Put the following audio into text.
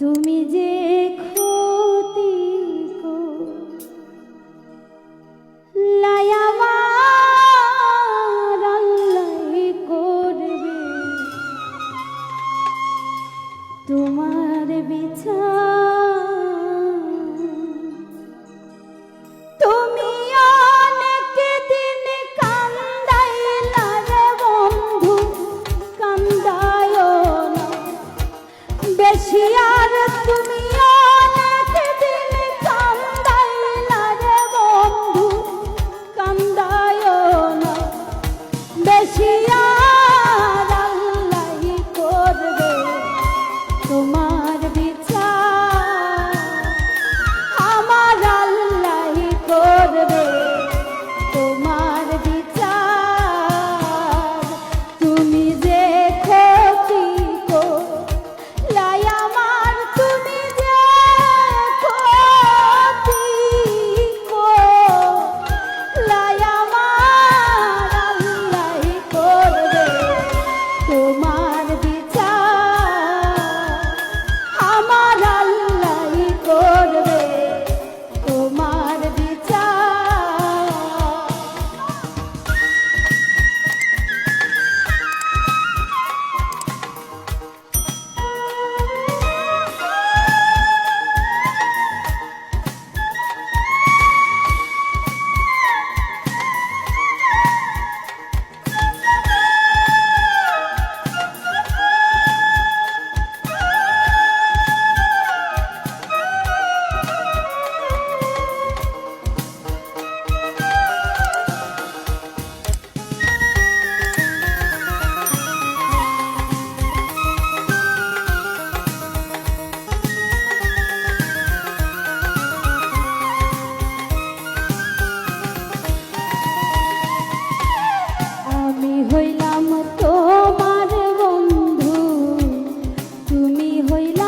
তুমি যে ক্ষতি করলাই আমার আল্লাহ করবে তোমার বিচার। তুমি অনেক দিন কান্দাইলা রে বন্ধু, কান্দায় না বেশি আর। তুমি অনেক দিন কান্দাইলা রে বন্ধু, কান্দায় না বেশি আর। আল্লাহ করবে তোমার বিচার, আমার আল্লাহ করবে তোমার বিচার। তুমি যে ক্ষতি করলাই আমার, তুমি যে ক্ষতি করলাই আমার, আল্লাহ করবে তোমার বিচার, আমার আল্লাহ করবে তোমার বিচার। আমি হইলাম তোমার বন্ধু, তুমি হইলা